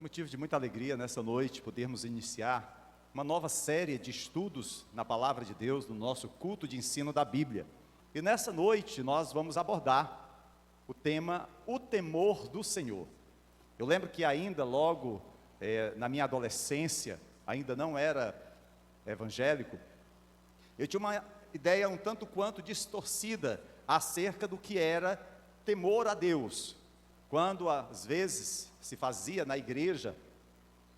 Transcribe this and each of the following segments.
Motivo de muita alegria nessa noite podermos iniciar uma nova série de estudos na Palavra de Deus, no nosso culto de ensino da Bíblia. E nessa noite nós vamos abordar o tema, o temor do Senhor. Eu lembro que ainda logo na minha adolescência, ainda não era evangélico, eu tinha uma ideia um tanto quanto distorcida acerca do que era temor a Deus. Quando às vezes se fazia na igreja,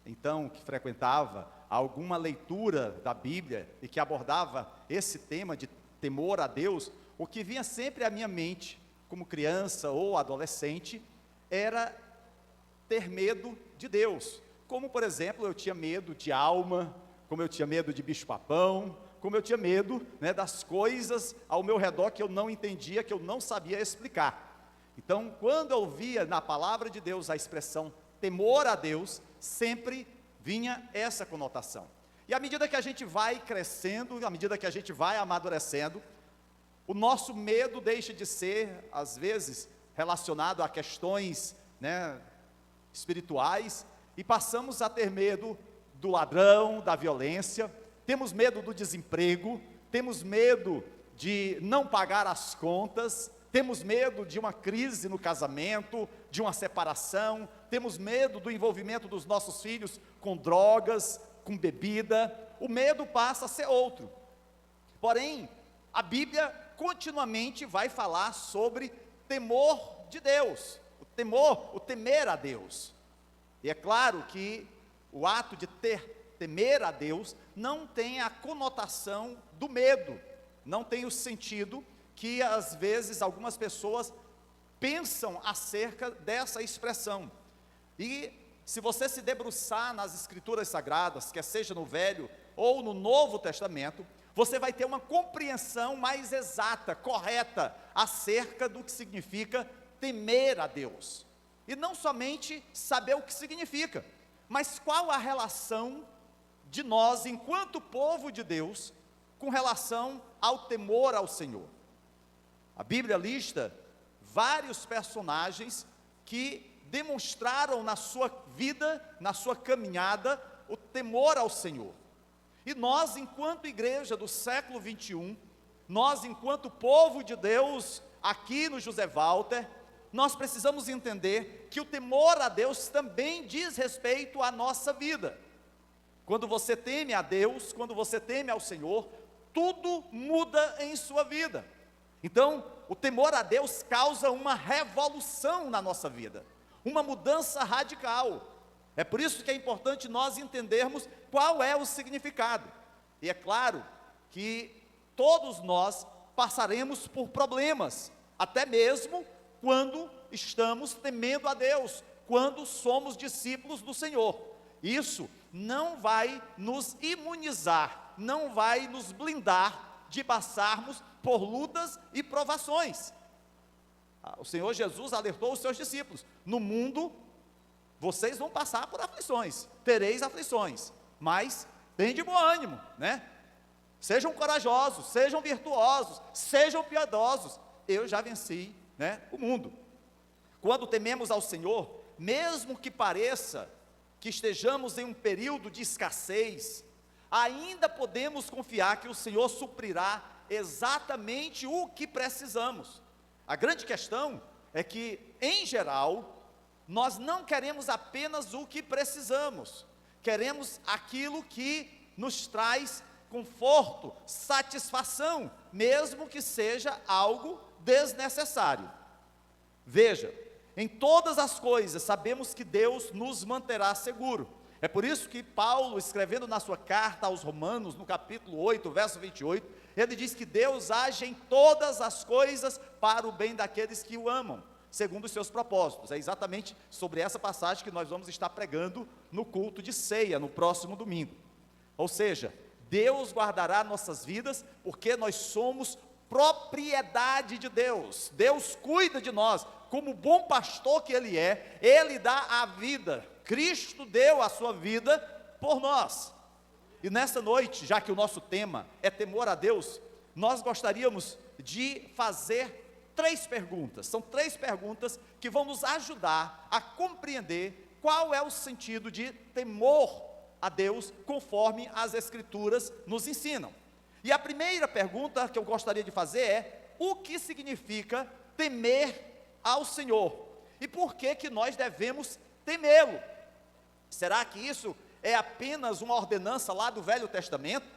então que frequentava alguma leitura da Bíblia e que abordava esse tema de temor a Deus, o que vinha sempre à minha mente, como criança ou adolescente, era ter medo de Deus. Como, por exemplo, eu tinha medo de alma, como eu tinha medo de bicho-papão, como eu tinha medo das coisas ao meu redor que eu não entendia, que eu não sabia explicar. Então, quando eu via na palavra de Deus a expressão temor a Deus, sempre vinha essa conotação. E à medida que a gente vai crescendo, à medida que a gente vai amadurecendo, o nosso medo deixa de ser, às vezes, relacionado a questões espirituais, e passamos a ter medo do ladrão, da violência, temos medo do desemprego, temos medo de não pagar as contas, temos medo de uma crise no casamento, de uma separação, temos medo do envolvimento dos nossos filhos com drogas, com bebida. O medo passa a ser outro. Porém, a Bíblia continuamente vai falar sobre temor de Deus, o temer a Deus. E é claro que o ato de temer a Deus não tem a conotação do medo, não tem o sentido que às vezes algumas pessoas pensam acerca dessa expressão. E se você se debruçar nas Escrituras Sagradas, quer seja no Velho ou no Novo Testamento, você vai ter uma compreensão mais exata, correta, acerca do que significa temer a Deus. E não somente saber o que significa, mas qual a relação de nós, enquanto povo de Deus, com relação ao temor ao Senhor. A Bíblia lista vários personagens que demonstraram na sua vida, na sua caminhada, o temor ao Senhor. E nós, enquanto igreja do século 21, nós, enquanto povo de Deus, aqui no José Walter, nós precisamos entender que o temor a Deus também diz respeito à nossa vida. Quando você teme a Deus, quando você teme ao Senhor, tudo muda em sua vida. Então, o temor a Deus causa uma revolução na nossa vida, uma mudança radical. É por isso que é importante nós entendermos qual é o significado. E é claro que todos nós passaremos por problemas, até mesmo quando estamos temendo a Deus, quando somos discípulos do Senhor. Isso não vai nos imunizar, não vai nos blindar de passarmos por lutas e provações. O Senhor Jesus alertou os seus discípulos: no mundo vocês vão passar por aflições, tereis aflições, mas tem de bom ânimo, Sejam corajosos, sejam virtuosos, sejam piedosos, eu já venci, o mundo. Quando tememos ao Senhor, mesmo que pareça que estejamos em um período de escassez, ainda podemos confiar que o Senhor suprirá exatamente o que precisamos. A grande questão é que, em geral, nós não queremos apenas o que precisamos, queremos aquilo que nos traz conforto, satisfação, mesmo que seja algo desnecessário. Veja, em todas as coisas sabemos que Deus nos manterá seguro. É por isso que Paulo, escrevendo na sua carta aos Romanos, no capítulo 8, verso 28, ele diz que Deus age em todas as coisas para o bem daqueles que o amam, segundo os seus propósitos. É exatamente sobre essa passagem que nós vamos estar pregando no culto de ceia, no próximo domingo. Ou seja, Deus guardará nossas vidas, porque nós somos propriedade de Deus. Deus cuida de nós, como bom pastor que Ele é, Ele dá a vida. Cristo deu a sua vida por nós. E nessa noite, já que o nosso tema é temor a Deus, nós gostaríamos de fazer 3 perguntas. São 3 perguntas que vão nos ajudar a compreender qual é o sentido de temor a Deus, conforme as Escrituras nos ensinam? E a primeira pergunta que eu gostaria de fazer é: o que significa temer ao Senhor? E por que que nós devemos temê-lo? Será que isso é apenas uma ordenança lá do Velho Testamento?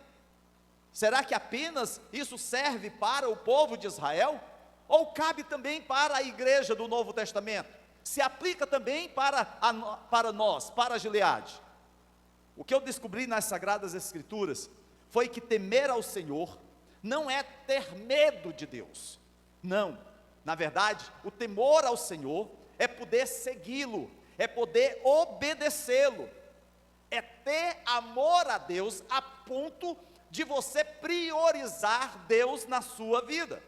Será que apenas isso serve para o povo de Israel? Ou cabe também para a igreja do Novo Testamento? Se aplica também para nós, para a Gileade? O que eu descobri nas Sagradas Escrituras foi que temer ao Senhor não é ter medo de Deus. Não, na verdade, o temor ao Senhor é poder segui-lo, é poder obedecê-lo, é ter amor a Deus a ponto de você priorizar Deus na sua vida,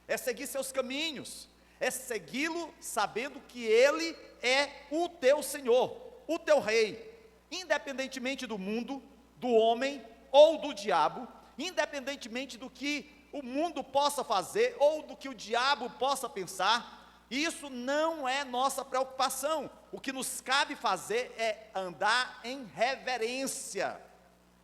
é seguir seus caminhos, é segui-lo sabendo que Ele é o teu Senhor, o teu Rei, independentemente do mundo, do homem ou do diabo, independentemente do que o mundo possa fazer ou do que o diabo possa pensar. Isso não é nossa preocupação. O que nos cabe fazer é andar em reverência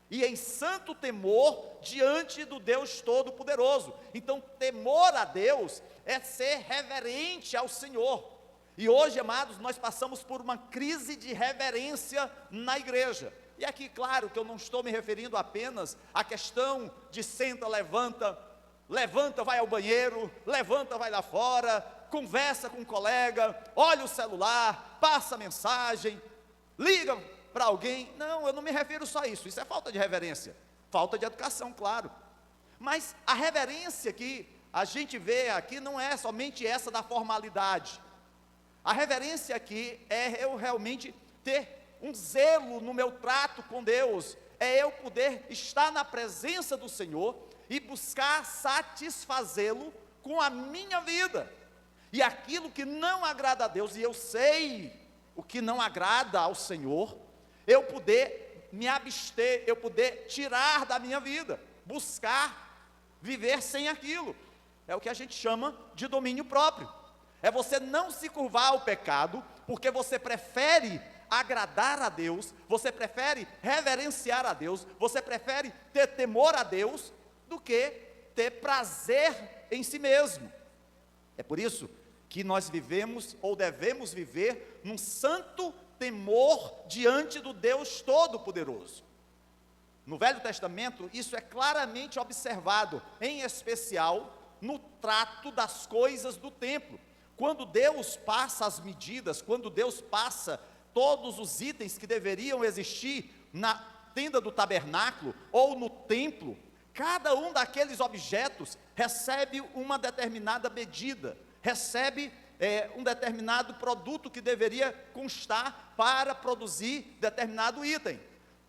e em santo temor diante do Deus Todo-Poderoso. Então, temor a Deus é ser reverente ao Senhor. E hoje, amados, nós passamos por uma crise de reverência na igreja. E aqui, claro, que eu não estou me referindo apenas à questão de senta, levanta, vai ao banheiro, levanta, vai lá fora, conversa com um colega, olha o celular, passa mensagem, liga para alguém. Não, eu não me refiro só a isso. Isso é falta de reverência, falta de educação, claro. Mas a reverência que a gente vê aqui não é somente essa da formalidade. A reverência aqui é eu realmente ter um zelo no meu trato com Deus, é eu poder estar na presença do Senhor e buscar satisfazê-lo com a minha vida. E aquilo que não agrada a Deus, e eu sei o que não agrada ao Senhor, eu poder me abster, eu poder tirar da minha vida, buscar viver sem aquilo. É o que a gente chama de domínio próprio. É você não se curvar ao pecado, porque você prefere agradar a Deus, você prefere reverenciar a Deus, você prefere ter temor a Deus, do que ter prazer em si mesmo. É por isso que nós vivemos, ou devemos viver, num santo temor diante do Deus Todo-Poderoso. No Velho Testamento, isso é claramente observado, em especial no trato das coisas do templo. Quando Deus passa as medidas, quando Deus passa todos os itens que deveriam existir na tenda do tabernáculo ou no templo, cada um daqueles objetos recebe uma determinada medida, recebe um determinado produto que deveria constar para produzir determinado item.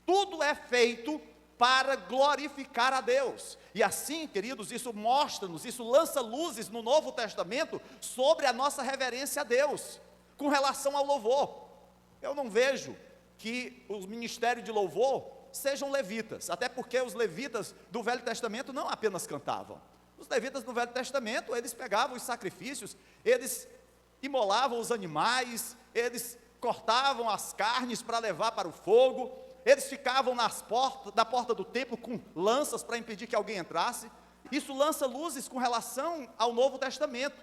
Tudo é feito para glorificar a Deus. E assim, queridos, isso mostra-nos, isso lança luzes no Novo Testamento sobre a nossa reverência a Deus, com relação ao louvor. Eu não vejo que o ministério de louvor sejam levitas, até porque os levitas do Velho Testamento não apenas cantavam. Os levitas do Velho Testamento, eles pegavam os sacrifícios, eles imolavam os animais, eles cortavam as carnes para levar para o fogo, eles ficavam na porta do templo com lanças para impedir que alguém entrasse. Isso lança luzes com relação ao Novo Testamento,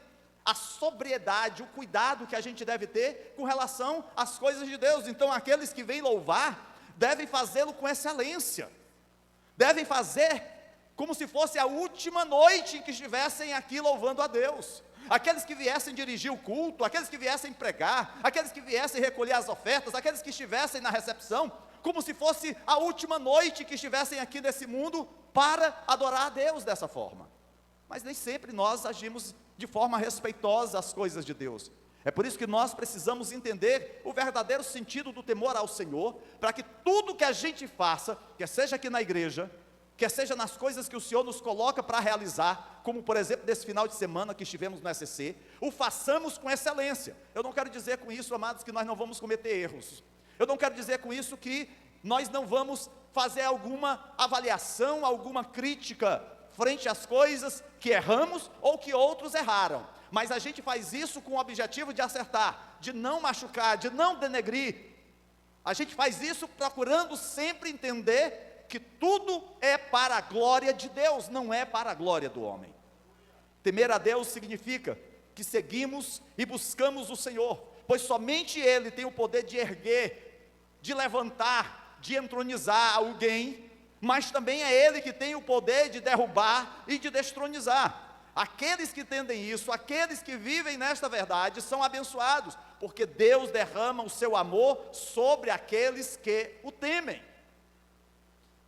a sobriedade, o cuidado que a gente deve ter com relação às coisas de Deus. Então, aqueles que vêm louvar, devem fazê-lo com excelência, devem fazer como se fosse a última noite em que estivessem aqui louvando a Deus. Aqueles que viessem dirigir o culto, aqueles que viessem pregar, aqueles que viessem recolher as ofertas, aqueles que estivessem na recepção, como se fosse a última noite que estivessem aqui nesse mundo para adorar a Deus dessa forma. Mas nem sempre nós agimos de forma respeitosa às coisas de Deus. É por isso que nós precisamos entender o verdadeiro sentido do temor ao Senhor, para que tudo que a gente faça, quer seja aqui na igreja, quer seja nas coisas que o Senhor nos coloca para realizar, como por exemplo desse final de semana que estivemos no SCC, o façamos com excelência. Eu não quero dizer com isso, amados, que nós não vamos cometer erros. Eu não quero dizer com isso que nós não vamos fazer alguma avaliação, alguma crítica frente às coisas que erramos ou que outros erraram. Mas a gente faz isso com o objetivo de acertar, de não machucar, de não denegrir A gente faz isso procurando sempre entender que tudo é para a glória de Deus, não é para a glória do homem. Temer a Deus significa que seguimos e buscamos o Senhor, pois somente Ele tem o poder de erguer, de levantar, de entronizar alguém, mas também é Ele que tem o poder de derrubar e de destronizar. Aqueles que entendem isso, aqueles que vivem nesta verdade, são abençoados, porque Deus derrama o seu amor sobre aqueles que o temem.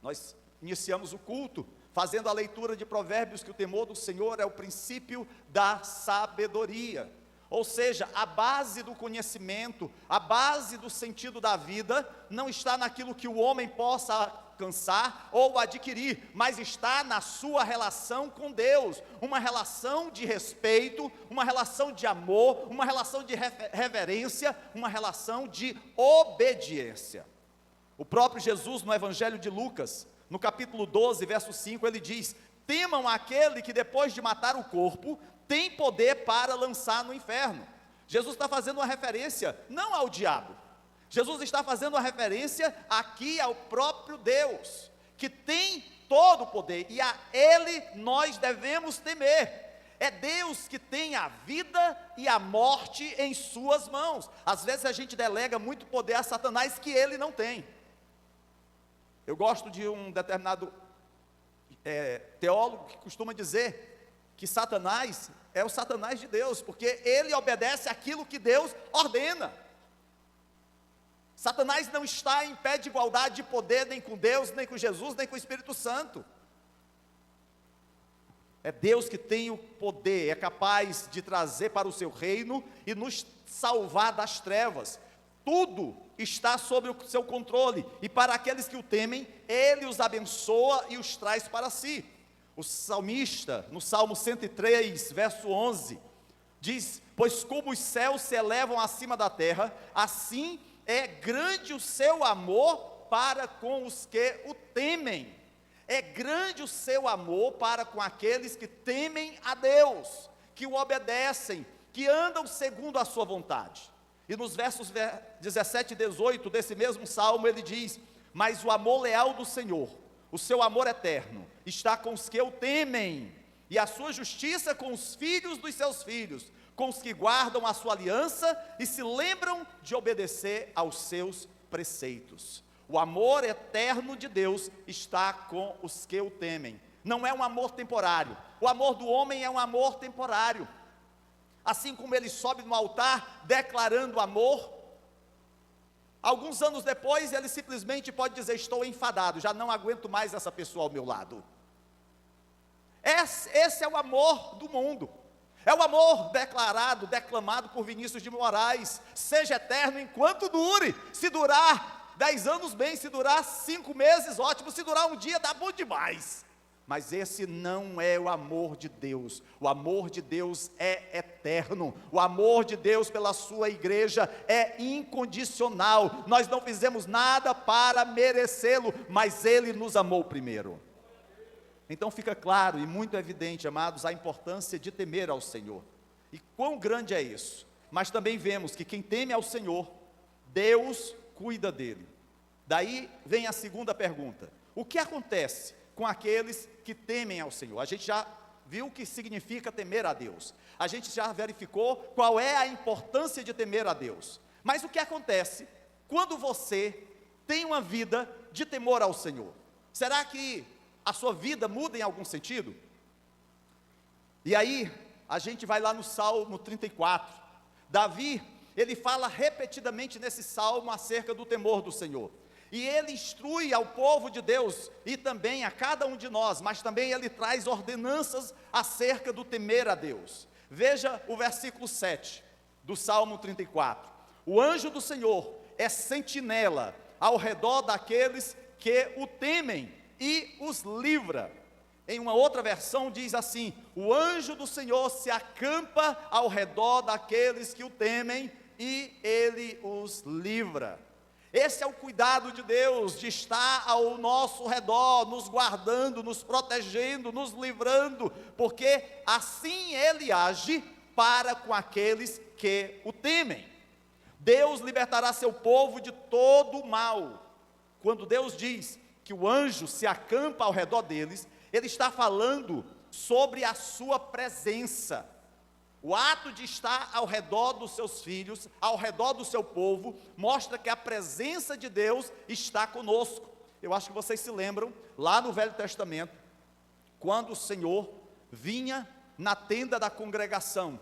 Nós iniciamos o culto fazendo a leitura de Provérbios, que o temor do Senhor é o princípio da sabedoria, ou seja, a base do conhecimento, a base do sentido da vida, não está naquilo que o homem possa alcançar ou adquirir, mas está na sua relação com Deus, uma relação de respeito, uma relação de amor, uma relação de reverência, uma relação de obediência. O próprio Jesus, no Evangelho de Lucas, no capítulo 12, verso 5, ele diz: temam aquele que depois de matar o corpo, tem poder para lançar no inferno. Jesus está fazendo uma referência não ao diabo, Jesus está fazendo uma referência aqui ao próprio Deus, que tem todo o poder, e a Ele nós devemos temer. É Deus que tem a vida e a morte em suas mãos. Às vezes a gente delega muito poder a Satanás que ele não tem. Eu gosto de um determinado teólogo que costuma dizer que Satanás é o Satanás de Deus, porque ele obedece aquilo que Deus ordena. Satanás não está em pé de igualdade de poder nem com Deus, nem com Jesus, nem com o Espírito Santo. É Deus que tem o poder, é capaz de trazer para o seu reino e nos salvar das trevas. Tudo está sob o seu controle, e para aqueles que o temem, Ele os abençoa e os traz para si. O salmista, no Salmo 103, verso 11, diz: pois como os céus se elevam acima da terra, assim é grande o seu amor para com os que o temem. É grande o seu amor para com aqueles que temem a Deus, que o obedecem, que andam segundo a sua vontade. E nos versos 17 e 18 desse mesmo salmo ele diz: mas o amor leal do Senhor, o seu amor eterno, está com os que o temem, e a sua justiça com os filhos dos seus filhos, com os que guardam a sua aliança e se lembram de obedecer aos seus preceitos. O amor eterno de Deus está com os que o temem. Não é um amor temporário. O amor do homem é um amor temporário. Assim como ele sobe no altar declarando amor, alguns anos depois ele simplesmente pode dizer: estou enfadado, já não aguento mais essa pessoa ao meu lado. Esse é o amor do mundo. É o amor declarado, declamado por Vinícius de Moraes: seja eterno enquanto dure. Se durar 10 anos, bem; se durar 5 meses, ótimo; se durar um dia, dá bom demais. Mas esse não é o amor de Deus. O amor de Deus é eterno. O amor de Deus pela sua igreja é incondicional. Nós não fizemos nada para merecê-lo, mas Ele nos amou primeiro. Então fica claro e muito evidente, amados, a importância de temer ao Senhor. E quão grande é isso. Mas também vemos que quem teme ao Senhor, Deus cuida dele. Daí vem a segunda pergunta: o que acontece com aqueles que temem ao Senhor? A gente já viu o que significa temer a Deus, a gente já verificou qual é a importância de temer a Deus, mas o que acontece quando você tem uma vida de temor ao Senhor? Será que a sua vida muda em algum sentido? E aí, a gente vai lá no Salmo 34, Davi, ele fala repetidamente nesse salmo acerca do temor do Senhor. E ele instrui ao povo de Deus, e também a cada um de nós, mas também ele traz ordenanças acerca do temer a Deus. Veja o versículo 7 do Salmo 34. O anjo do Senhor é sentinela ao redor daqueles que o temem e os livra. Em uma outra versão diz assim: o anjo do Senhor se acampa ao redor daqueles que o temem e ele os livra. Esse é o cuidado de Deus, de estar ao nosso redor, nos guardando, nos protegendo, nos livrando, porque assim Ele age para com aqueles que o temem. Deus libertará seu povo de todo o mal. Quando Deus diz que o anjo se acampa ao redor deles, Ele está falando sobre a sua presença. O ato de estar ao redor dos seus filhos, ao redor do seu povo, mostra que a presença de Deus está conosco. Eu acho que vocês se lembram, lá no Velho Testamento, quando o Senhor vinha na tenda da congregação,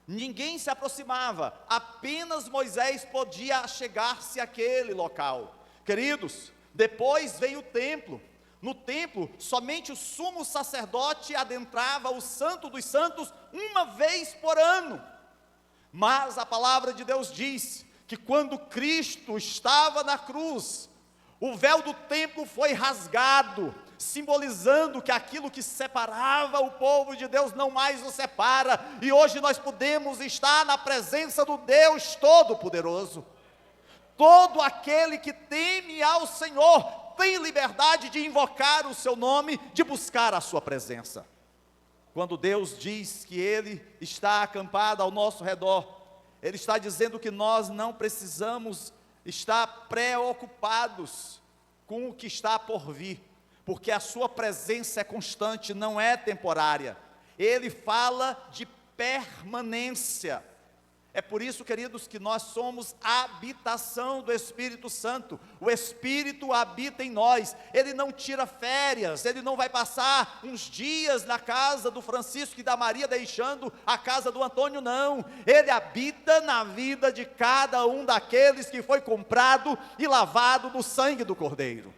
ninguém se aproximava, apenas Moisés podia chegar-se àquele local. Queridos, depois veio o templo. No templo, somente o sumo sacerdote adentrava o Santo dos Santos uma vez por ano. Mas a palavra de Deus diz que quando Cristo estava na cruz, o véu do templo foi rasgado, simbolizando que aquilo que separava o povo de Deus não mais o separa, e hoje nós podemos estar na presença do Deus Todo-Poderoso. Todo aquele que teme ao Senhor tem liberdade de invocar o seu nome, de buscar a sua presença. Quando Deus diz que Ele está acampado ao nosso redor, Ele está dizendo que nós não precisamos estar preocupados com o que está por vir, porque a sua presença é constante, não é temporária. Ele fala de permanência. É por isso, queridos, que nós somos a habitação do Espírito Santo. O Espírito habita em nós. Ele não tira férias, ele não vai passar uns dias na casa do Francisco e da Maria, deixando a casa do Antônio, não. Ele habita na vida de cada um daqueles que foi comprado e lavado no sangue do Cordeiro.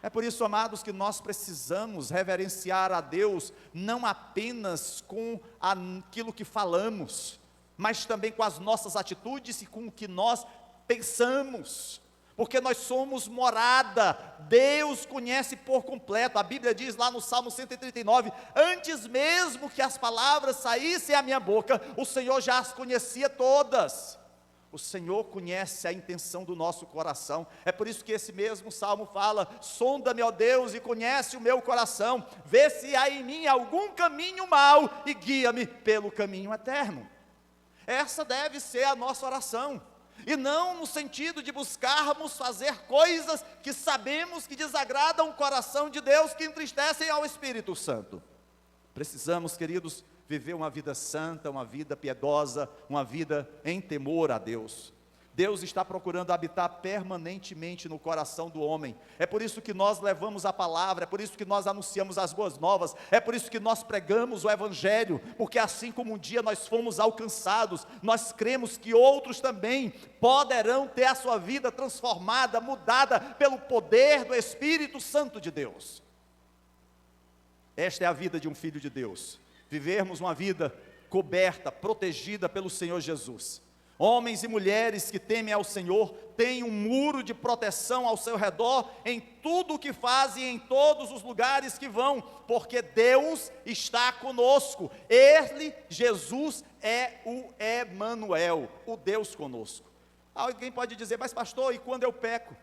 É por isso, amados, que nós precisamos reverenciar a Deus, não apenas com aquilo que falamos, mas também com as nossas atitudes e com o que nós pensamos, porque nós somos morada, Deus conhece por completo. A Bíblia diz lá no Salmo 139, antes mesmo que as palavras saíssem à minha boca, o Senhor já as conhecia todas. O Senhor conhece a intenção do nosso coração. É por isso que esse mesmo Salmo fala, sonda-me, ó Deus, e conhece o meu coração, vê se há em mim algum caminho mau, e guia-me pelo caminho eterno. Essa deve ser a nossa oração, e não no sentido de buscarmos fazer coisas que sabemos que desagradam o coração de Deus, que entristecem ao Espírito Santo. Precisamos, queridos, viver uma vida santa, uma vida piedosa, uma vida em temor a Deus. Deus está procurando habitar permanentemente no coração do homem. É por isso que nós levamos a palavra, é por isso que nós anunciamos as boas novas, é por isso que nós pregamos o Evangelho, porque assim como um dia nós fomos alcançados, nós cremos que outros também poderão ter a sua vida transformada, mudada pelo poder do Espírito Santo de Deus. Esta é a vida de um filho de Deus, vivermos uma vida coberta, protegida pelo Senhor Jesus. Homens e mulheres que temem ao Senhor, têm um muro de proteção ao seu redor, em tudo o que fazem, em todos os lugares que vão, porque Deus está conosco. Ele, Jesus, é o Emanuel, o Deus conosco. Alguém pode dizer, mas pastor, e quando eu peco?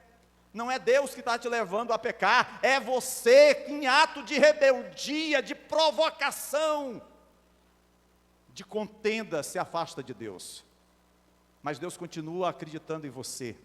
Não é Deus que está te levando a pecar, é você que em ato de rebeldia, de provocação, de contenda, se afasta de Deus. Mas Deus continua acreditando em você,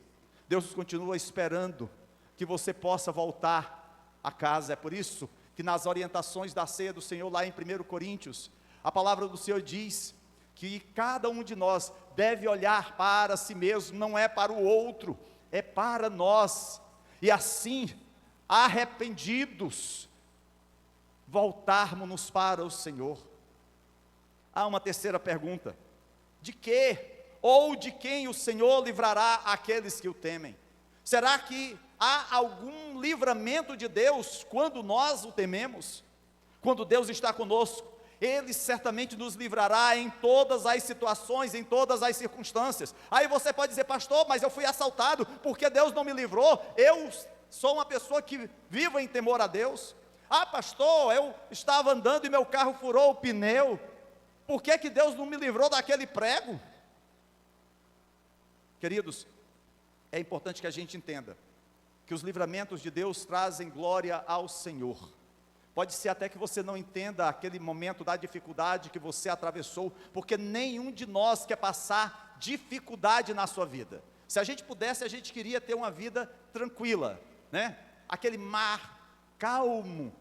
Deus continua esperando que você possa voltar a casa. É por isso que nas orientações da ceia do Senhor, lá em 1 Coríntios, a palavra do Senhor diz que cada um de nós deve olhar para si mesmo, não é para o outro, é para nós, e assim, arrependidos, voltarmos para o Senhor. Há uma terceira pergunta: de que ou de quem o Senhor livrará aqueles que o temem? Será que há algum livramento de Deus quando nós o tememos? Quando Deus está conosco, Ele certamente nos livrará em todas as situações, em todas as circunstâncias. Aí você pode dizer, pastor, mas eu fui assaltado, porque Deus não me livrou? Eu sou uma pessoa que vivo em temor a Deus. Ah, pastor, eu estava andando e meu carro furou o pneu, por que que Deus não me livrou daquele prego? Queridos, é importante que a gente entenda que os livramentos de Deus trazem glória ao Senhor. Pode ser até que você não entenda aquele momento da dificuldade que você atravessou, porque nenhum de nós quer passar dificuldade na sua vida. Se a gente pudesse, a gente queria ter uma vida tranquila, né? Aquele mar calmo,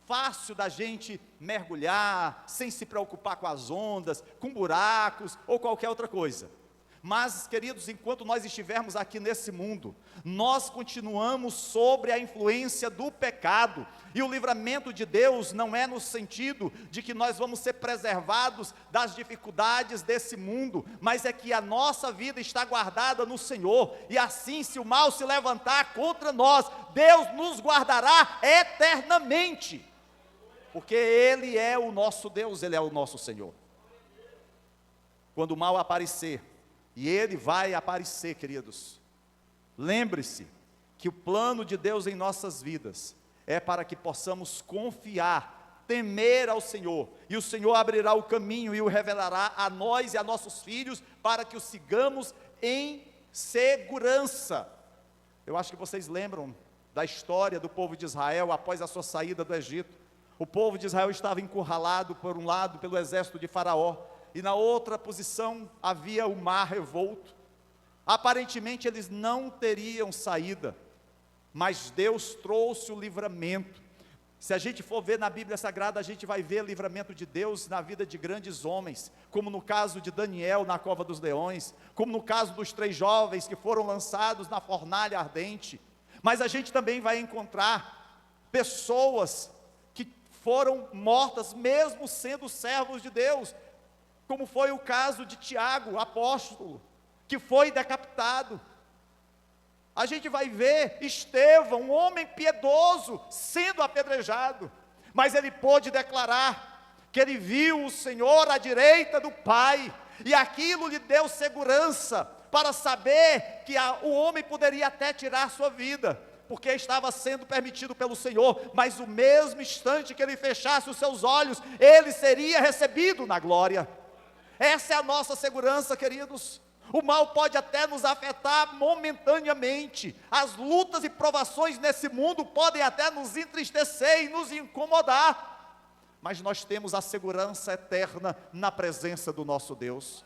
fácil da gente mergulhar, sem se preocupar com as ondas, com buracos ou qualquer outra coisa. Mas, queridos, enquanto nós estivermos aqui nesse mundo, nós continuamos sobre a influência do pecado, e o livramento de Deus não é no sentido de que nós vamos ser preservados das dificuldades desse mundo, mas é que a nossa vida está guardada no Senhor, e assim, se o mal se levantar contra nós, Deus nos guardará eternamente, porque Ele é o nosso Deus, Ele é o nosso Senhor. Quando o mal aparecer, e ele vai aparecer, queridos, lembre-se que o plano de Deus em nossas vidas é para que possamos confiar, temer ao Senhor, e o Senhor abrirá o caminho e o revelará a nós e a nossos filhos, para que o sigamos em segurança. Eu acho que vocês lembram da história do povo de Israel após a sua saída do Egito. O povo de Israel estava encurralado por um lado pelo exército de Faraó, e na outra posição havia o mar revolto. Aparentemente eles não teriam saída, mas Deus trouxe o livramento. Se a gente for ver na Bíblia Sagrada, a gente vai ver o livramento de Deus na vida de grandes homens, como no caso de Daniel na cova dos leões, como no caso dos 3 jovens que foram lançados na fornalha ardente. Mas a gente também vai encontrar pessoas que foram mortas mesmo sendo servos de Deus, como foi o caso de Tiago, apóstolo, que foi decapitado. A gente vai ver Estevão, um homem piedoso, sendo apedrejado, mas ele pôde declarar que ele viu o Senhor à direita do Pai, e aquilo lhe deu segurança, para saber que o homem poderia até tirar sua vida, porque estava sendo permitido pelo Senhor, mas o mesmo instante que ele fechasse os seus olhos, ele seria recebido na glória. Essa é a nossa segurança, queridos. O mal pode até nos afetar momentaneamente, as lutas e provações nesse mundo podem até nos entristecer e nos incomodar, mas nós temos a segurança eterna na presença do nosso Deus.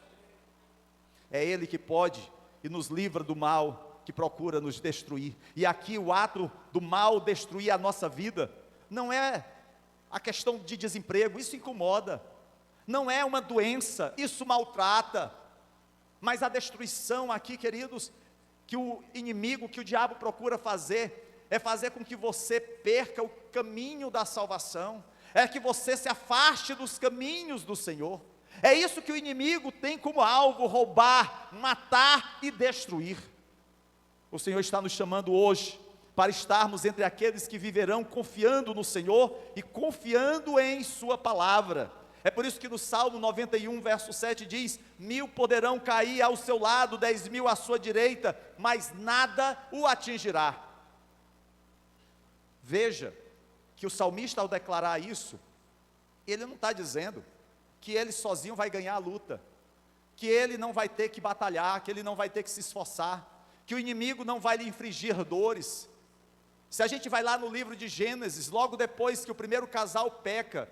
É Ele que pode e nos livra do mal que procura nos destruir. E aqui o ato do mal destruir a nossa vida não é a questão de desemprego, isso incomoda. Não é uma doença, isso maltrata, mas a destruição aqui, queridos, que o inimigo, que o diabo procura fazer, é fazer com que você perca o caminho da salvação, é que você se afaste dos caminhos do Senhor. É isso que o inimigo tem como alvo: roubar, matar e destruir. O Senhor está nos chamando hoje para estarmos entre aqueles que viverão confiando no Senhor e confiando em sua palavra. É por isso que no Salmo 91, verso 7 diz: 1000 poderão cair ao seu lado, 10.000 à sua direita, mas nada o atingirá. Veja que o salmista, ao declarar isso, ele não está dizendo que ele sozinho vai ganhar a luta, que ele não vai ter que batalhar, que ele não vai ter que se esforçar, que o inimigo não vai lhe infligir dores. Se a gente vai lá no livro de Gênesis, logo depois que o primeiro casal peca,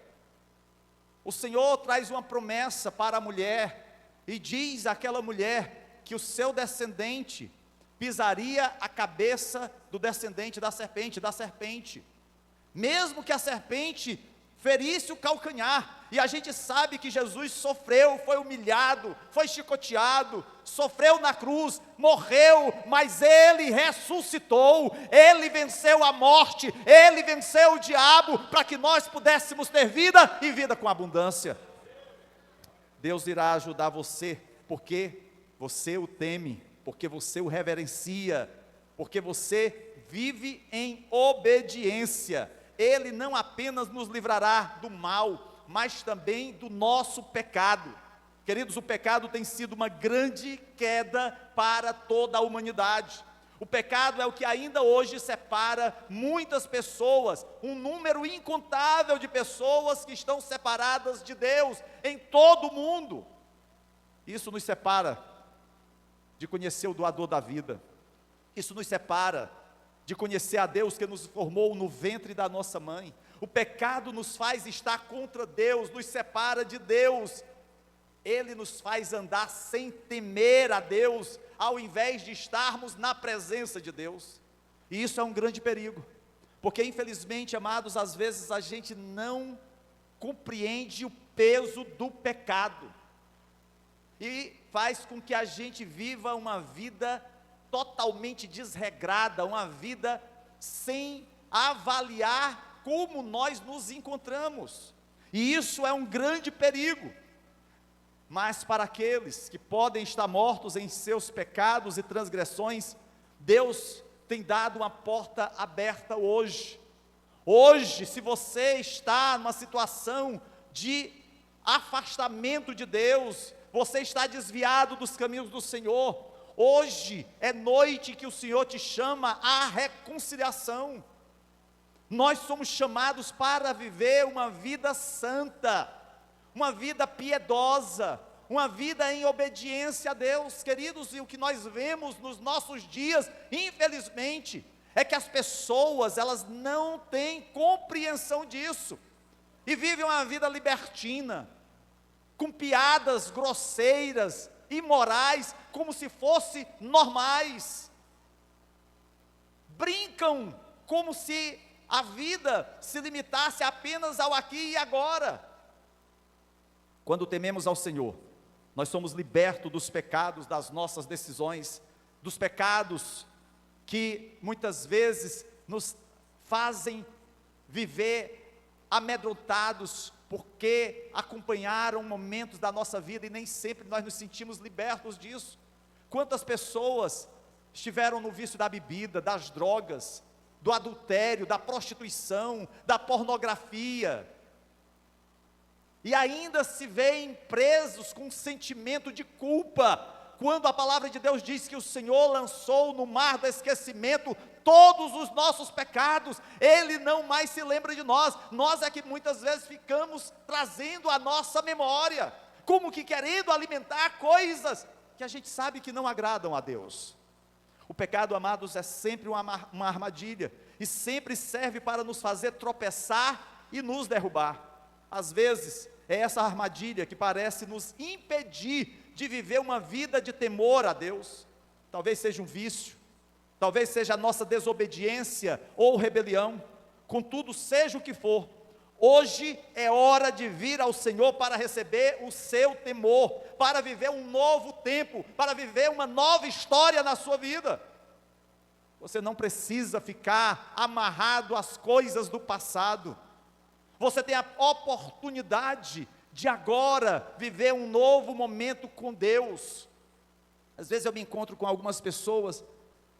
o Senhor traz uma promessa para a mulher, e diz àquela mulher que o seu descendente pisaria a cabeça do descendente da serpente, mesmo que a serpente ferisse o calcanhar. E a gente sabe que Jesus sofreu, foi humilhado, foi chicoteado, sofreu na cruz, morreu, mas Ele ressuscitou, Ele venceu a morte, Ele venceu o diabo, para que nós pudéssemos ter vida e vida com abundância. Deus irá ajudar você, porque você o teme, porque você o reverencia, porque você vive em obediência. Ele não apenas nos livrará do mal, mas também do nosso pecado. Queridos, o pecado tem sido uma grande queda para toda a humanidade. O pecado é o que ainda hoje separa muitas pessoas, um número incontável de pessoas que estão separadas de Deus em todo o mundo. Isso nos separa de conhecer o doador da vida. Isso nos separa de conhecer a Deus que nos formou no ventre da nossa mãe. O pecado nos faz estar contra Deus, nos separa de Deus. Ele nos faz andar sem temer a Deus, ao invés de estarmos na presença de Deus. E isso é um grande perigo, porque infelizmente, amados, às vezes a gente não compreende o peso do pecado, e faz com que a gente viva uma vida totalmente desregrada, uma vida sem avaliar como nós nos encontramos, e isso é um grande perigo. Mas para aqueles que podem estar mortos em seus pecados e transgressões, Deus tem dado uma porta aberta hoje. Hoje, se você está numa situação de afastamento de Deus, você está desviado dos caminhos do Senhor, hoje é noite que o Senhor te chama à reconciliação. Nós somos chamados para viver uma vida santa, uma vida piedosa, uma vida em obediência a Deus, queridos. E o que nós vemos nos nossos dias, infelizmente, é que as pessoas, elas não têm compreensão disso, e vivem uma vida libertina, com piadas grosseiras, imorais, como se fossem normais, brincam como se a vida se limitasse apenas ao aqui e agora. Quando tememos ao Senhor, nós somos libertos dos pecados das nossas decisões, dos pecados que muitas vezes nos fazem viver amedrontados, porque acompanharam momentos da nossa vida e nem sempre nós nos sentimos libertos disso. Quantas pessoas estiveram no vício da bebida, das drogas, do adultério, da prostituição, da pornografia, e ainda se veem presos com um sentimento de culpa, quando a palavra de Deus diz que o Senhor lançou no mar do esquecimento todos os nossos pecados. Ele não mais se lembra de nós. Nós é que muitas vezes ficamos trazendo à nossa memória, como que querendo alimentar coisas que a gente sabe que não agradam a Deus. O pecado, amados, é sempre uma armadilha, e sempre serve para nos fazer tropeçar e nos derrubar. Às vezes, é essa armadilha que parece nos impedir de viver uma vida de temor a Deus. Talvez seja um vício, talvez seja a nossa desobediência ou rebelião. Contudo, seja o que for, hoje é hora de vir ao Senhor para receber o seu temor, para viver um novo tempo, para viver uma nova história na sua vida. Você não precisa ficar amarrado às coisas do passado. Você tem a oportunidade de agora viver um novo momento com Deus. Às vezes eu me encontro com algumas pessoas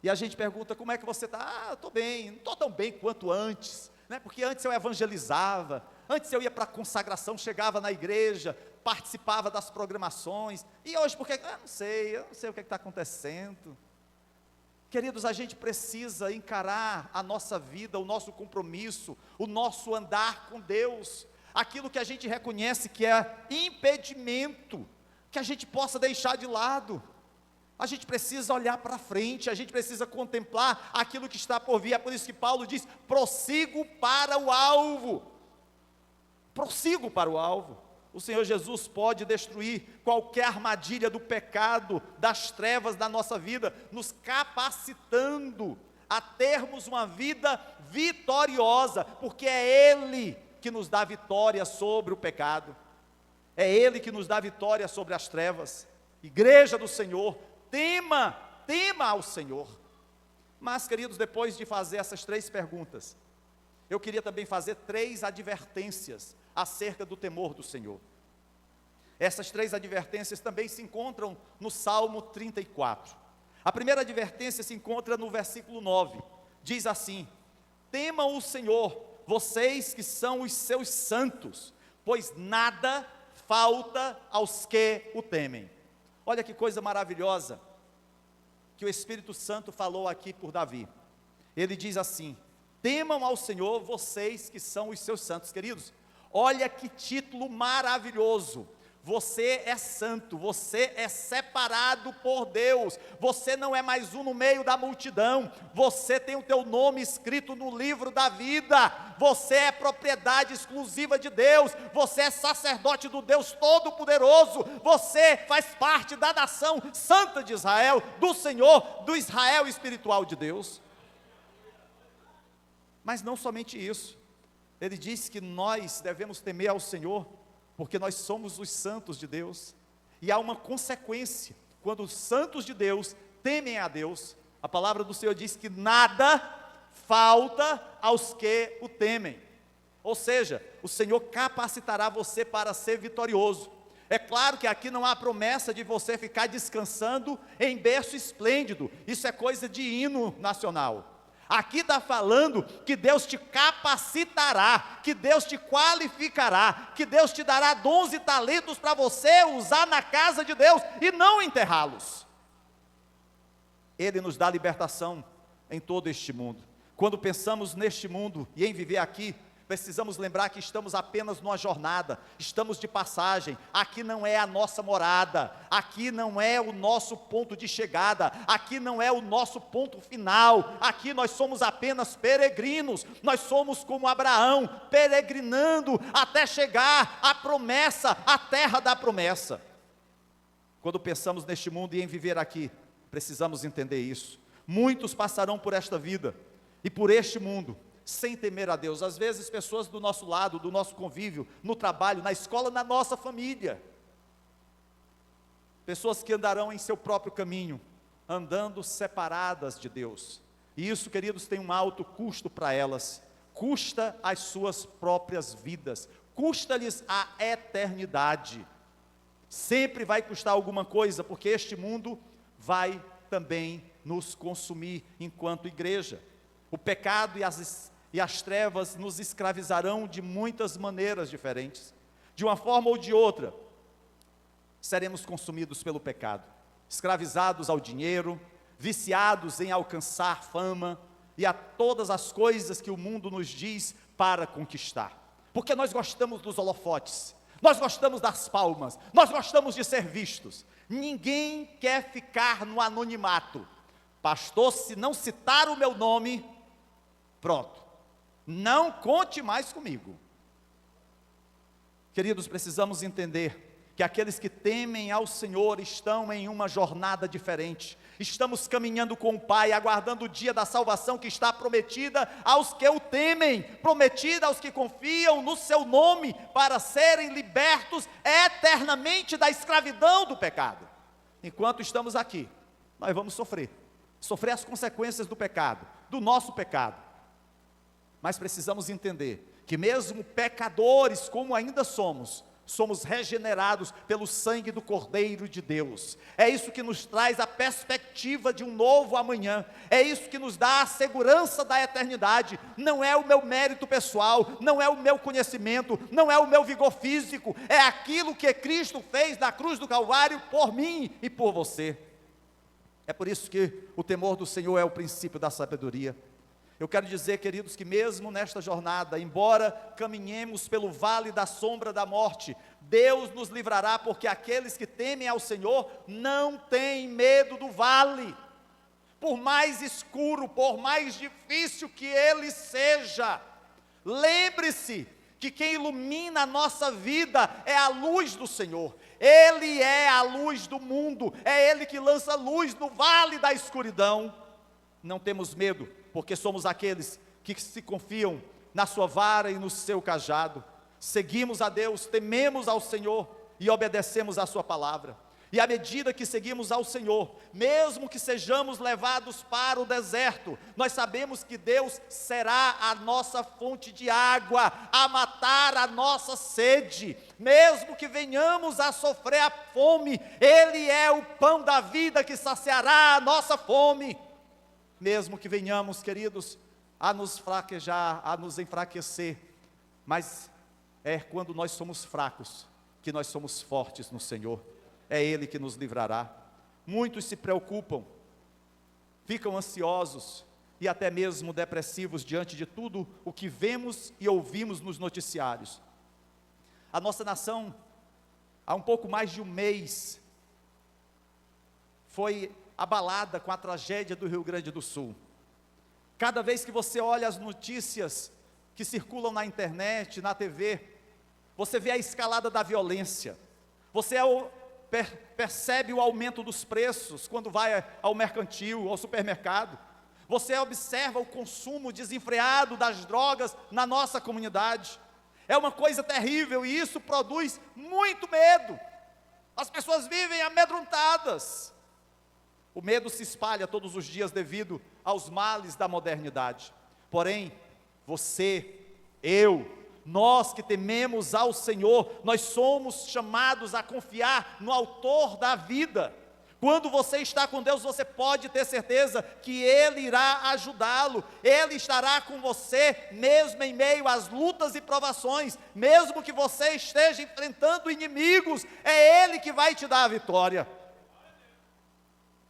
e a gente pergunta: como é que você está? Eu estou bem, não estou tão bem quanto antes, né? Porque antes eu evangelizava, antes eu ia para a consagração, chegava na igreja, participava das programações, e hoje porque? Eu não sei o que está acontecendo. Queridos, a gente precisa encarar a nossa vida, o nosso compromisso, o nosso andar com Deus, aquilo que a gente reconhece que é impedimento, que a gente possa deixar de lado. A gente precisa olhar para frente, a gente precisa contemplar aquilo que está por vir. É por isso que Paulo diz: prossigo para o alvo. Prossigo para o alvo. O Senhor Jesus pode destruir qualquer armadilha do pecado, das trevas da nossa vida, nos capacitando a termos uma vida vitoriosa, porque é Ele que nos dá vitória sobre o pecado, é Ele que nos dá vitória sobre as trevas. Igreja do Senhor, tema ao Senhor. Mas, queridos, depois de fazer essas 3 perguntas, eu queria também fazer 3 advertências acerca do temor do Senhor. Essas 3 advertências também se encontram no Salmo 34. A primeira advertência se encontra no versículo 9, diz assim: temam o Senhor, vocês que são os seus santos, pois nada falta aos que o temem. Olha que coisa maravilhosa que o Espírito Santo falou aqui por Davi. Ele diz assim: temam ao Senhor, vocês que são os seus santos. Queridos, olha que título maravilhoso. Você é santo, você é separado por Deus, você não é mais um no meio da multidão, você tem o teu nome escrito no livro da vida, você é propriedade exclusiva de Deus, você é sacerdote do Deus Todo-Poderoso, você faz parte da nação santa de Israel, do Senhor, do Israel espiritual de Deus. Mas não somente isso, ele diz que nós devemos temer ao Senhor, porque nós somos os santos de Deus, e há uma consequência, quando os santos de Deus temem a Deus, a palavra do Senhor diz que nada falta aos que o temem, ou seja, o Senhor capacitará você para ser vitorioso. É claro que aqui não há promessa de você ficar descansando em berço esplêndido, isso é coisa de hino nacional. Aqui está falando que Deus te capacitará, que Deus te qualificará, que Deus te dará dons e talentos para você usar na casa de Deus e não enterrá-los. Ele nos dá libertação em todo este mundo. Quando pensamos neste mundo e em viver aqui, precisamos lembrar que estamos apenas numa jornada, estamos de passagem, aqui não é a nossa morada, aqui não é o nosso ponto de chegada, aqui não é o nosso ponto final, aqui nós somos apenas peregrinos, nós somos como Abraão, peregrinando até chegar à promessa, à terra da promessa. Quando pensamos neste mundo e em viver aqui, precisamos entender isso. Muitos passarão por esta vida e por este mundo, sem temer a Deus. Às vezes pessoas do nosso lado, do nosso convívio, no trabalho, na escola, na nossa família, pessoas que andarão em seu próprio caminho, andando separadas de Deus, e isso, queridos, tem um alto custo para elas, custa as suas próprias vidas, custa-lhes a eternidade, sempre vai custar alguma coisa, porque este mundo vai também nos consumir enquanto igreja. O pecado e as trevas nos escravizarão de muitas maneiras diferentes. De uma forma ou de outra, seremos consumidos pelo pecado, escravizados ao dinheiro, viciados em alcançar fama e a todas as coisas que o mundo nos diz para conquistar. Porque nós gostamos dos holofotes, nós gostamos das palmas, nós gostamos de ser vistos. Ninguém quer ficar no anonimato. Pastor, se não citar o meu nome, pronto, não conte mais comigo. Queridos, precisamos entender que aqueles que temem ao Senhor estão em uma jornada diferente. Estamos caminhando com o Pai, aguardando o dia da salvação que está prometida aos que o temem, prometida aos que confiam no seu nome, para serem libertos eternamente da escravidão do pecado. Enquanto estamos aqui, nós vamos sofrer as consequências do pecado, do nosso pecado. Mas precisamos entender que mesmo pecadores como ainda somos regenerados pelo sangue do Cordeiro de Deus. É isso que nos traz a perspectiva de um novo amanhã, é isso que nos dá a segurança da eternidade. Não é o meu mérito pessoal, não é o meu conhecimento, não é o meu vigor físico, é aquilo que Cristo fez na cruz do Calvário por mim e por você. É por isso que o temor do Senhor é o princípio da sabedoria. Eu quero dizer, queridos, que mesmo nesta jornada, embora caminhemos pelo vale da sombra da morte, Deus nos livrará, porque aqueles que temem ao Senhor não têm medo do vale. Por mais escuro, por mais difícil que ele seja, lembre-se que quem ilumina a nossa vida é a luz do Senhor. Ele é a luz do mundo, é Ele que lança luz no vale da escuridão. Não temos medo, porque somos aqueles que se confiam na sua vara e no seu cajado. Seguimos a Deus, tememos ao Senhor e obedecemos a sua palavra. E à medida que seguimos ao Senhor, mesmo que sejamos levados para o deserto, nós sabemos que Deus será a nossa fonte de água, a matar a nossa sede. Mesmo que venhamos a sofrer a fome, Ele é o pão da vida que saciará a nossa fome. Mesmo que venhamos, queridos, a nos fraquejar, a nos enfraquecer, mas é quando nós somos fracos que nós somos fortes no Senhor. É Ele que nos livrará. Muitos se preocupam, ficam ansiosos e até mesmo depressivos diante de tudo o que vemos e ouvimos nos noticiários. A nossa nação, há um pouco mais de um mês, foi abalada com a tragédia do Rio Grande do Sul. Cada vez que você olha as notícias que circulam na internet, na TV, você vê a escalada da violência, você percebe o aumento dos preços quando vai ao mercantil, ao supermercado, você observa o consumo desenfreado das drogas na nossa comunidade. É uma coisa terrível e isso produz muito medo. As pessoas vivem amedrontadas. O medo se espalha todos os dias devido aos males da modernidade. Porém, você, eu, nós que tememos ao Senhor, nós somos chamados a confiar no autor da vida. Quando você está com Deus, você pode ter certeza que Ele irá ajudá-lo, Ele estará com você, mesmo em meio às lutas e provações, mesmo que você esteja enfrentando inimigos, é Ele que vai te dar a vitória.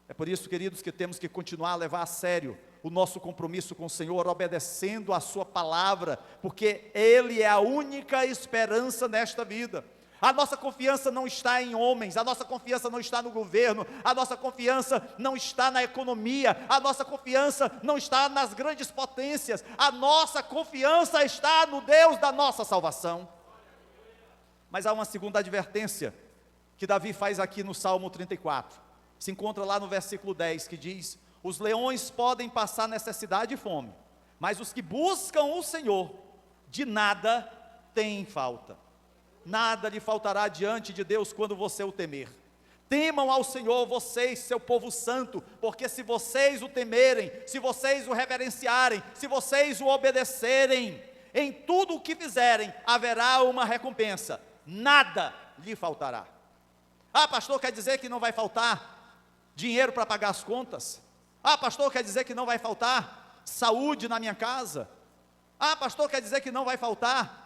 É por isso, queridos, que temos que continuar a levar a sério o nosso compromisso com o Senhor, obedecendo a sua palavra, porque Ele é a única esperança nesta vida. A nossa confiança não está em homens, a nossa confiança não está no governo, a nossa confiança não está na economia, a nossa confiança não está nas grandes potências, a nossa confiança está no Deus da nossa salvação. Mas há uma segunda advertência que Davi faz aqui no Salmo 34, se encontra lá no versículo 10, que diz: os leões podem passar necessidade e fome, mas os que buscam o Senhor, de nada têm falta. Nada lhe faltará diante de Deus quando você o temer. Temam ao Senhor vocês, seu povo santo, porque se vocês o temerem, se vocês o reverenciarem, se vocês o obedecerem, em tudo o que fizerem, haverá uma recompensa, nada lhe faltará. Ah, pastor, quer dizer que não vai faltar dinheiro para pagar as contas? Ah, pastor, quer dizer que não vai faltar saúde na minha casa? Ah, pastor, quer dizer que não vai faltar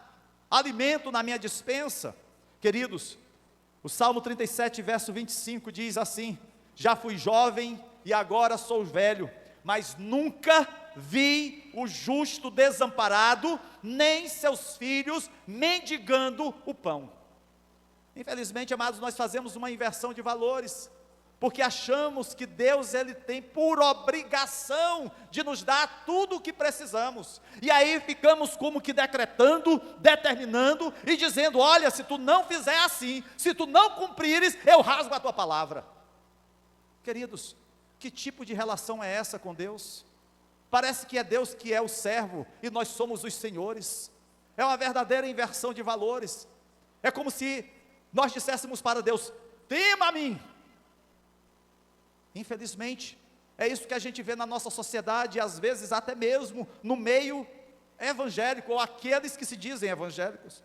alimento na minha despensa? Queridos, o Salmo 37, verso 25 diz assim: já fui jovem e agora sou velho, mas nunca vi o justo desamparado, nem seus filhos mendigando o pão. Infelizmente, amados, nós fazemos uma inversão de valores, porque achamos que Deus, Ele tem por obrigação de nos dar tudo o que precisamos, e aí ficamos como que decretando, determinando e dizendo: olha, se tu não fizer assim, se tu não cumprires, eu rasgo a tua palavra. Queridos, que tipo de relação é essa com Deus? Parece que é Deus que é o servo e nós somos os senhores. É uma verdadeira inversão de valores. É como se nós disséssemos para Deus: tema a mim. Infelizmente, é isso que a gente vê na nossa sociedade, e às vezes até mesmo no meio evangélico, ou aqueles que se dizem evangélicos.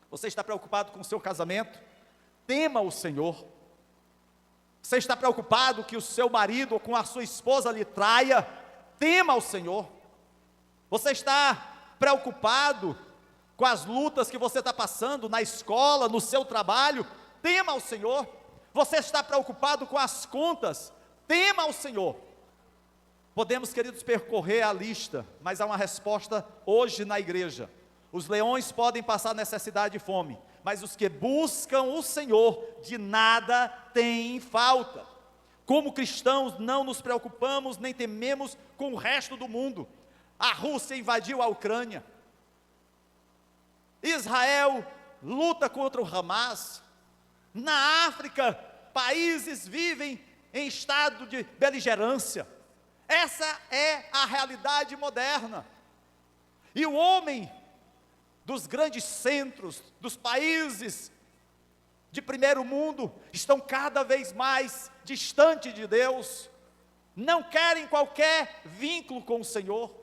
Você está preocupado com o seu casamento? Tema o Senhor. Você está preocupado que o seu marido ou com a sua esposa lhe traia? Tema o Senhor. Você está preocupado com as lutas que você está passando na escola, no seu trabalho? Tema o Senhor. Você está preocupado com as contas? Tema ao Senhor. Podemos, queridos, percorrer a lista, mas há uma resposta hoje na igreja. Os leões podem passar necessidade e fome, mas os que buscam o Senhor, de nada têm falta. Como cristãos, não nos preocupamos nem tememos com o resto do mundo. A Rússia invadiu a Ucrânia, Israel luta contra o Hamas. Na África, países vivem em estado de beligerância. Essa é a realidade moderna. E o homem dos grandes centros, dos países de primeiro mundo, estão cada vez mais distantes de Deus, não querem qualquer vínculo com o Senhor.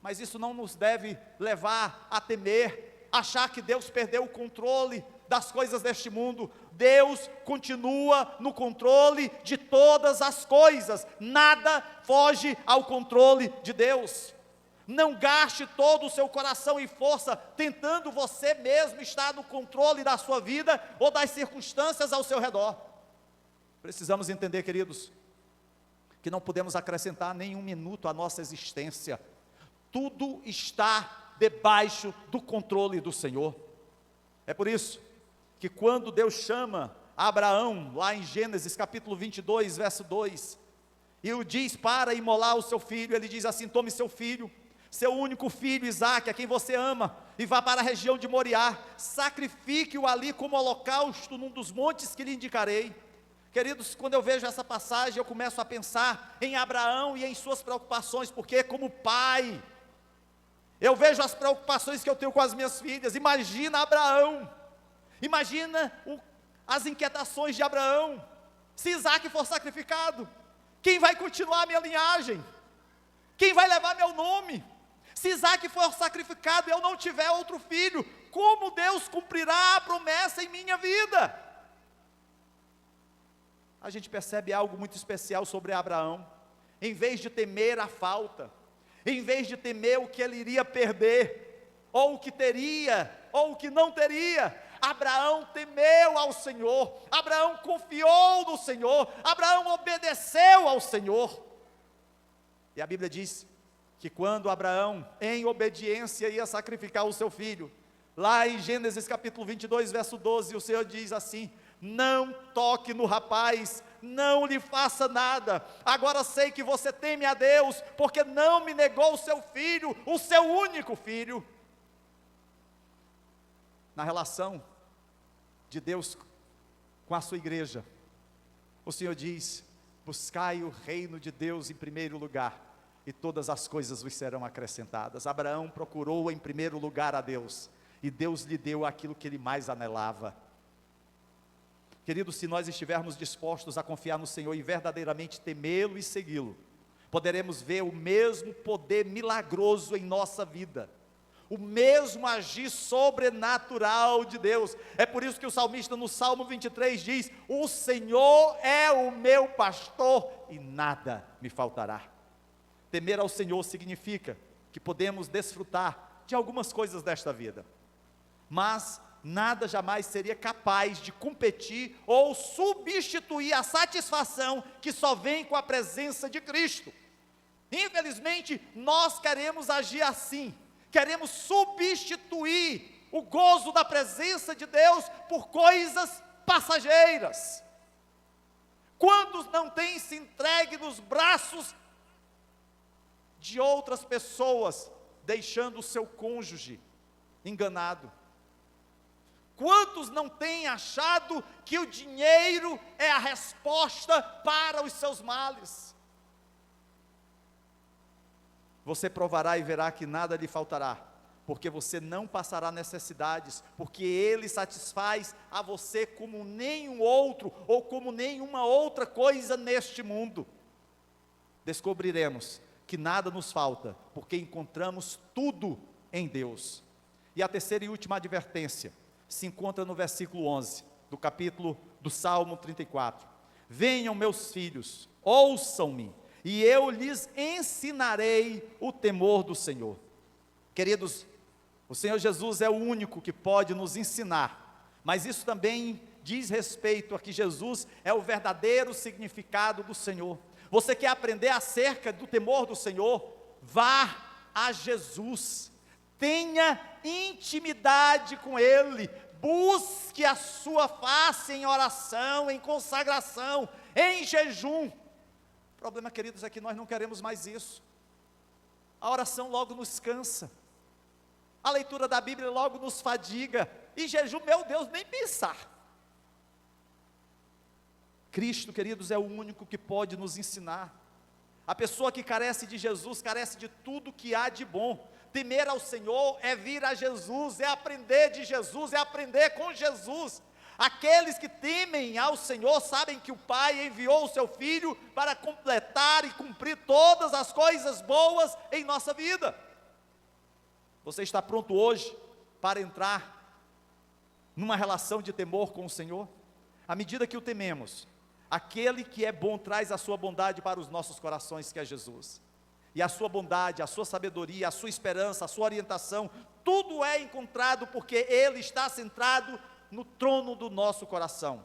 Mas isso não nos deve levar a temer, achar que Deus perdeu o controle das coisas deste mundo. Deus continua no controle de todas as coisas, nada foge ao controle de Deus. Não gaste todo o seu coração e força tentando você mesmo estar no controle da sua vida ou das circunstâncias ao seu redor. Precisamos entender, queridos, que não podemos acrescentar nenhum minuto à nossa existência. Tudo está debaixo do controle do Senhor. É por isso que quando Deus chama Abraão, lá em Gênesis capítulo 22, verso 2, e o diz para imolar o seu filho, ele diz assim: tome seu filho, seu único filho Isaque, a quem você ama, e vá para a região de Moriá, sacrifique-o ali como holocausto num dos montes que lhe indicarei. Queridos, quando eu vejo essa passagem, eu começo a pensar em Abraão e em suas preocupações, porque como pai, eu vejo as preocupações que eu tenho com as minhas filhas. Imagina Abraão, imagina as inquietações de Abraão, se Isaque for sacrificado, quem vai continuar a minha linhagem? Quem vai levar meu nome? Se Isaque for sacrificado e eu não tiver outro filho, como Deus cumprirá a promessa em minha vida? A gente percebe algo muito especial sobre Abraão. Em vez de temer a falta, em vez de temer o que ele iria perder, ou o que teria, ou o que não teria, Abraão temeu ao Senhor, Abraão confiou no Senhor, Abraão obedeceu ao Senhor. E a Bíblia diz que quando Abraão, em obediência, ia sacrificar o seu filho, lá em Gênesis capítulo 22, verso 12, o Senhor diz assim: não toque no rapaz, não lhe faça nada, agora sei que você teme a Deus, porque não me negou o seu filho, o seu único filho. Na relação de Deus com a sua igreja, o Senhor diz: buscai o reino de Deus em primeiro lugar, e todas as coisas vos serão acrescentadas. Abraão procurou em primeiro lugar a Deus, e Deus lhe deu aquilo que ele mais anelava. Queridos, se nós estivermos dispostos a confiar no Senhor e verdadeiramente temê-lo e segui-lo, poderemos ver o mesmo poder milagroso em nossa vida, o mesmo agir sobrenatural de Deus. É por isso que o salmista no Salmo 23 diz: o Senhor é o meu pastor e nada me faltará. Temer ao Senhor significa que podemos desfrutar de algumas coisas desta vida, mas nada jamais seria capaz de competir ou substituir a satisfação que só vem com a presença de Cristo. Infelizmente, nós queremos agir assim, queremos substituir o gozo da presença de Deus por coisas passageiras. Quantos não têm se entregue nos braços de outras pessoas, deixando o seu cônjuge enganado? Quantos não têm achado que o dinheiro é a resposta para os seus males? Você provará e verá que nada lhe faltará, porque você não passará necessidades, porque Ele satisfaz a você como nenhum outro, ou como nenhuma outra coisa neste mundo. Descobriremos que nada nos falta, porque encontramos tudo em Deus. E a terceira e última advertência se encontra no versículo 11, do Salmo 34. Venham meus filhos, ouçam-me, e eu lhes ensinarei o temor do Senhor. Queridos, o Senhor Jesus é o único que pode nos ensinar, mas isso também diz respeito a que Jesus é o verdadeiro significado do Senhor. Você quer aprender acerca do temor do Senhor? Vá a Jesus, tenha intimidade com Ele, busque a sua face em oração, em consagração, em jejum. O problema, queridos, é que nós não queremos mais isso. A oração logo nos cansa, a leitura da Bíblia logo nos fadiga, e jejum, meu Deus, nem pensar. Cristo, queridos, é o único que pode nos ensinar. A pessoa que carece de Jesus, carece de tudo que há de bom. Temer ao Senhor é vir a Jesus, é aprender de Jesus, é aprender com Jesus. Aqueles que temem ao Senhor sabem que o Pai enviou o seu Filho para completar e cumprir todas as coisas boas em nossa vida. Você está pronto hoje para entrar numa relação de temor com o Senhor? À medida que o tememos, aquele que é bom traz a sua bondade para os nossos corações, que é Jesus. E a sua bondade, a sua sabedoria, a sua esperança, a sua orientação, tudo é encontrado porque Ele está centrado no trono do nosso coração.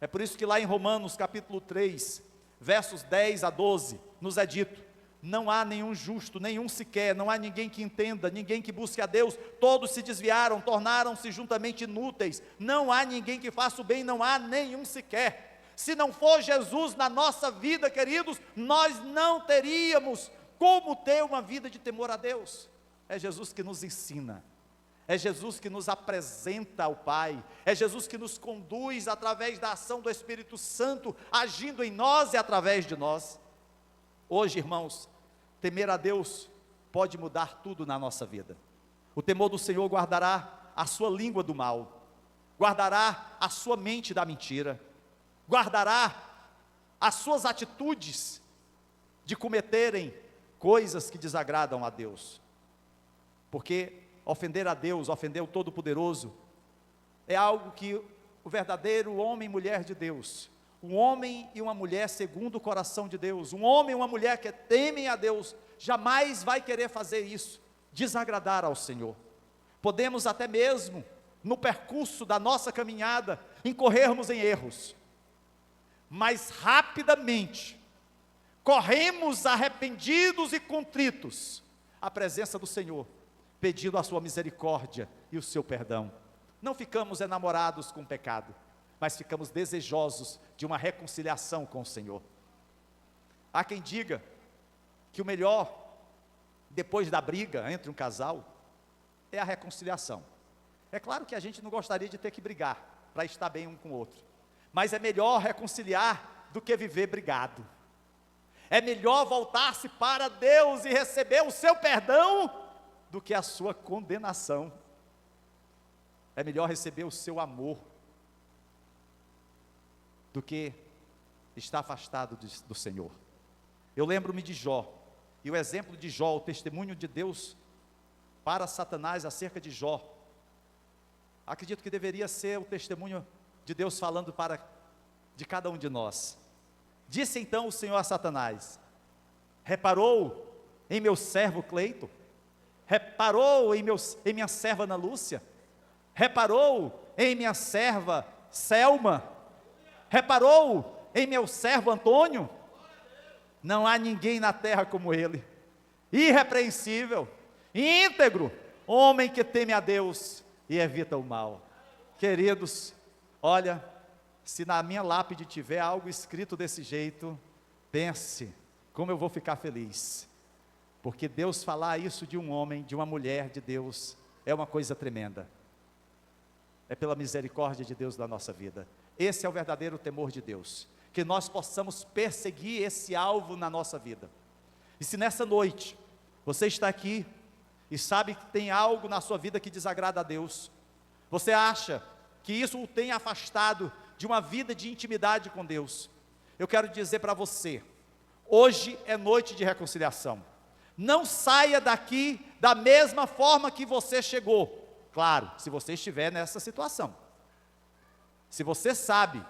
É por isso que lá em Romanos capítulo 3, versos 10 a 12, nos é dito: Não há nenhum justo, nenhum sequer, não há ninguém que entenda, ninguém que busque a Deus, todos se desviaram, tornaram-se juntamente inúteis, não há ninguém que faça o bem, não há nenhum sequer. Se não for Jesus na nossa vida, queridos, nós não teríamos como ter uma vida de temor a Deus. É Jesus que nos ensina, é Jesus que nos apresenta ao Pai, é Jesus que nos conduz através da ação do Espírito Santo, agindo em nós e através de nós. Hoje, irmãos, temer a Deus pode mudar tudo na nossa vida. O temor do Senhor guardará a sua língua do mal, guardará a sua mente da mentira, guardará as suas atitudes de cometerem coisas que desagradam a Deus. Porque ofender a Deus, ofender o Todo-Poderoso, é algo que o verdadeiro homem e mulher de Deus, um homem e uma mulher segundo o coração de Deus, um homem e uma mulher que temem a Deus, jamais vai querer fazer isso, desagradar ao Senhor. Podemos até mesmo, no percurso da nossa caminhada, incorrermos em erros, mas rapidamente, corremos arrependidos e contritos, à presença do Senhor, pedindo a sua misericórdia e o seu perdão. Não ficamos enamorados com o pecado, mas ficamos desejosos de uma reconciliação com o Senhor. Há quem diga que o melhor, depois da briga entre um casal, é a reconciliação. É claro que a gente não gostaria de ter que brigar, para estar bem um com o outro, mas é melhor reconciliar do que viver brigado. É melhor voltar-se para Deus e receber o seu perdão, do que a sua condenação. É melhor receber o seu amor, do que estar afastado do Senhor. Eu lembro-me de Jó, e o exemplo de Jó, o testemunho de Deus para Satanás acerca de Jó, acredito que deveria ser o testemunho de Deus falando de cada um de nós. Disse então o Senhor a Satanás: reparou em meu servo Cleito? Reparou em minha serva Ana Lúcia? Reparou em minha serva Selma? Reparou em meu servo Antônio? Não há ninguém na terra como ele, irrepreensível, íntegro, homem que teme a Deus e evita o mal. Queridos, olha, se na minha lápide tiver algo escrito desse jeito, pense, como eu vou ficar feliz, porque Deus falar isso de um homem, de uma mulher de Deus, é uma coisa tremenda. É pela misericórdia de Deus na nossa vida. Esse é o verdadeiro temor de Deus, que nós possamos perseguir esse alvo na nossa vida. E se nessa noite, você está aqui, e sabe que tem algo na sua vida que desagrada a Deus, você acha que isso o tem afastado de uma vida de intimidade com Deus, eu quero dizer para você, hoje é noite de reconciliação. Não saia daqui da mesma forma que você chegou. Claro, se você estiver nessa situação. Se você sabe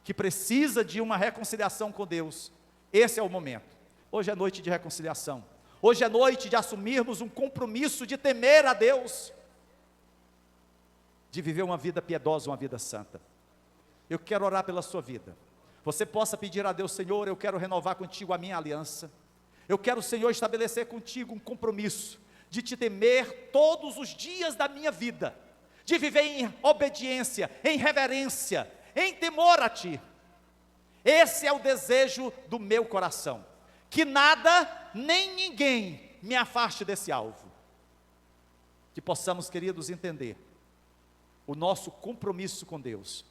que precisa de uma reconciliação com Deus, esse é o momento. Hoje é noite de reconciliação. Hoje é noite de assumirmos um compromisso de temer a Deus, de viver uma vida piedosa, uma vida santa. Eu quero orar pela sua vida. Você possa pedir a Deus: Senhor, eu quero renovar contigo a minha aliança. Eu quero, Senhor, estabelecer contigo um compromisso de te temer todos os dias da minha vida, de viver em obediência, em reverência, em temor a Ti. Esse é o desejo do meu coração, que nada, nem ninguém me afaste desse alvo. Que possamos, queridos, entender o nosso compromisso com Deus,